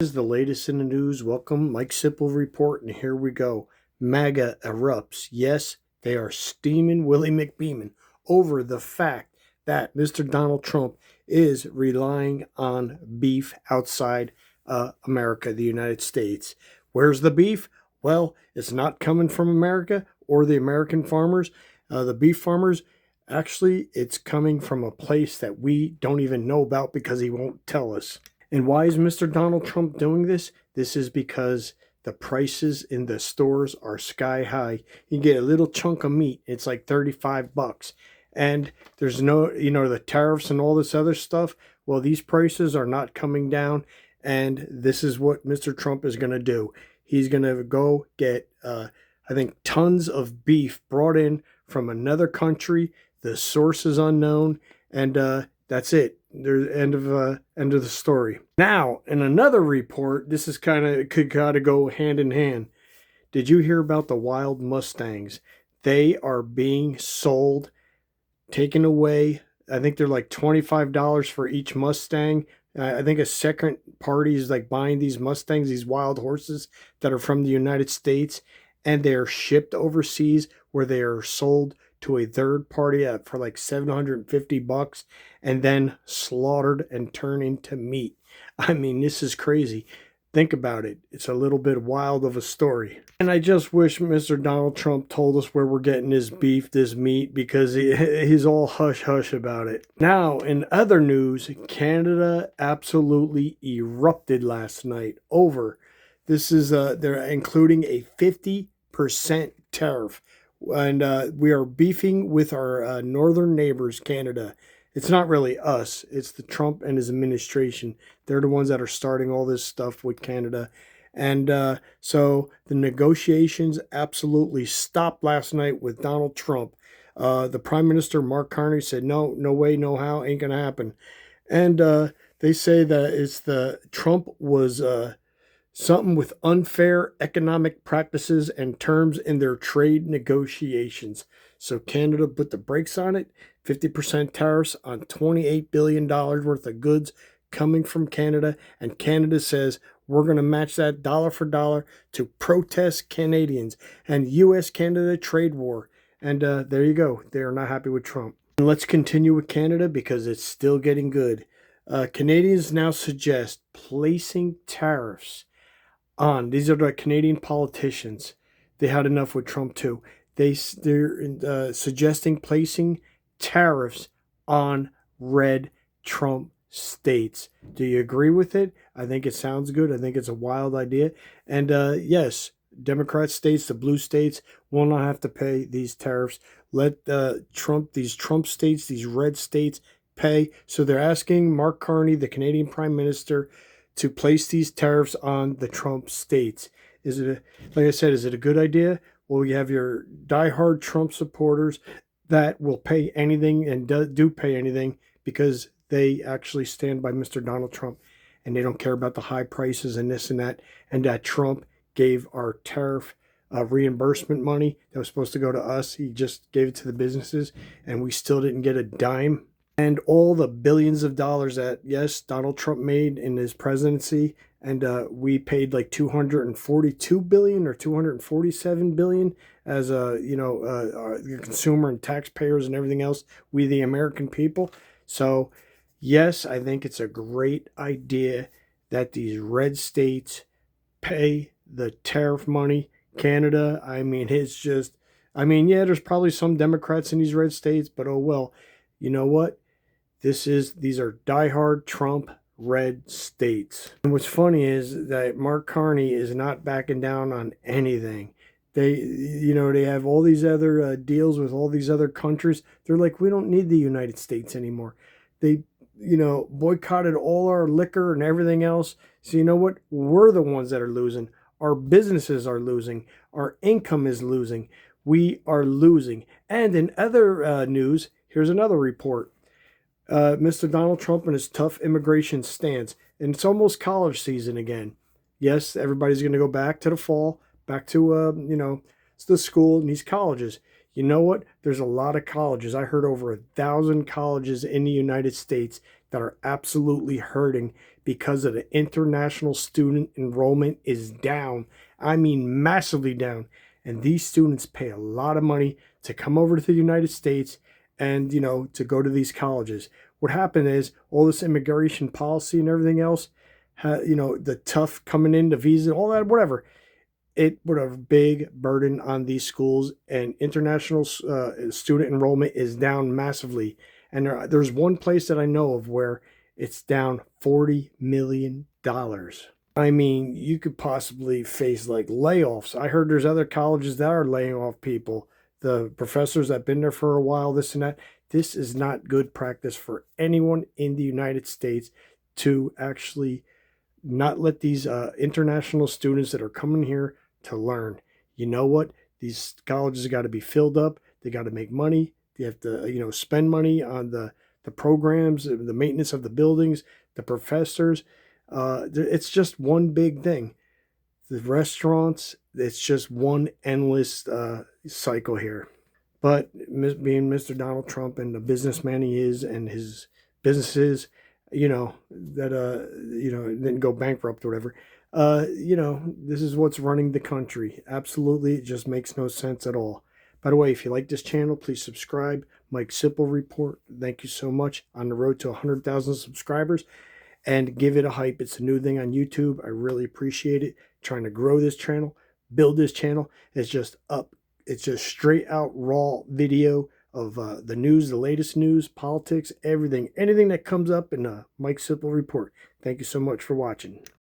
This is the latest in the news. Welcome, Mike Sipple Report, and here we go. Maga erupts. Yes, they are steaming Willie McBeeman over the fact that Mr. Donald Trump is relying on beef outside America, the United States. Where's the beef? Well, it's not coming from America or the American farmers. The beef farmers, actually, it's coming from a place that we don't even know about because he won't tell us. And why is Mr. Donald Trump doing this? This is because the prices in the stores are sky high. You get a little chunk of meat, it's like 35 bucks. And there's no, the tariffs and all this other stuff. Well, these prices are not coming down. And this is what Mr. Trump is going to do. He's going to go get, I think, tons of beef brought in from another country. The source is unknown. And that's it. There's end of the story. Now, in another report, this is could go hand in hand. Did you hear about the wild Mustangs? They are being sold, taken away. I think they're like $25 for each Mustang. I think a second party is like buying these Mustangs, these wild horses that are from the United States, and they are shipped overseas where they are sold to a third party for like 750 bucks and then slaughtered and turned into meat. I mean, this is crazy. Think about it. It's a little bit wild of a story. And I just wish Mr. Donald Trump told us where we're getting this beef, this meat, because he's all hush-hush about it. Now, in other news, Canada absolutely erupted last night over. This is, they're including a 50% tariff. And we are beefing with our northern neighbors, Canada. It's not really us. It's the Trump and his administration. They're the ones that are starting all this stuff with Canada. And so the negotiations absolutely stopped last night with Donald Trump. The Prime Minister, Mark Carney, said, no way, no how, ain't going to happen. And they say that it's Trump was something with unfair economic practices and terms in their trade negotiations. So Canada put the brakes on it, 50% tariffs on $28 billion worth of goods coming from Canada. And Canada says, we're going to match that dollar for dollar to protest Canadians and U.S.-Canada trade war. And there you go. They are not happy with Trump. And let's continue with Canada because it's still getting good. Canadians now suggest placing tariffs on. These are the Canadian politicians. They had enough with Trump too. They're suggesting placing tariffs on red Trump states. Do you agree with it? I think it sounds good. I think it's a wild idea. And yes, Democrat states, the blue states, will not have to pay these tariffs. Let these Trump states, these red states pay. So they're asking Mark Carney, the Canadian Prime Minister, to place these tariffs on the Trump states. Like I said, is it a good idea? Well, you have your diehard Trump supporters that will pay anything and do pay anything because they actually stand by Mr. Donald Trump and they don't care about the high prices and this and that. And that Trump gave our tariff reimbursement money that was supposed to go to us. He just gave it to the businesses and we still didn't get a dime. And all the billions of dollars that, yes, Donald Trump made in his presidency, and we paid like 242 billion or 247 billion as our consumer and taxpayers and everything else, we the American people. So yes, I think it's a great idea that these red states pay the tariff money. Canada, I mean, it's just, yeah, there's probably some Democrats in these red states, but oh well. You know what? These are diehard Trump red states. And what's funny is that Mark Carney is not backing down on anything. They have all these other deals with all these other countries. They're like, we don't need the United States anymore. They, boycotted all our liquor and everything else. So you know what? We're the ones that are losing. Our businesses are losing. Our income is losing. We are losing. And in other news, here's another report. Mr. Donald Trump and his tough immigration stance. And it's almost college season again. Yes, everybody's going to go back to the fall, back to, the school and these colleges. You know what? There's a lot of colleges. I heard over 1,000 colleges in the United States that are absolutely hurting because of the international student enrollment is down. I mean, massively down. And these students pay a lot of money to come over to the United States and, to go to these colleges. What happened is all this immigration policy and everything else, the tough coming in, the visa, all that, whatever, it put a big burden on these schools, and international student enrollment is down massively. And there's one place that I know of where it's down $40 million. I mean, you could possibly face like layoffs. I heard there's other colleges that are laying off people. The professors that have been there for a while, this and that. This is not good practice for anyone in the United States to actually not let these international students that are coming here to learn. You know what? These colleges got to be filled up. They got to make money. They have to, spend money on the programs, the maintenance of the buildings, the professors. It's just one big thing. The restaurants, it's just one endless cycle here. But being Mr. Donald Trump and the businessman he is, and his businesses, that didn't go bankrupt or whatever. This is what's running the country. Absolutely, it just makes no sense at all. By the way, if you like this channel, please subscribe. Mike Sipple Report. Thank you so much. On the road to 100,000 subscribers. And give it a hype. It's a new thing on YouTube. I really appreciate it. Trying to grow this channel, build this channel. It's just up. It's just straight out raw video of the news, the latest news, politics, everything. Anything that comes up in Mike Sipple Report. Thank you so much for watching.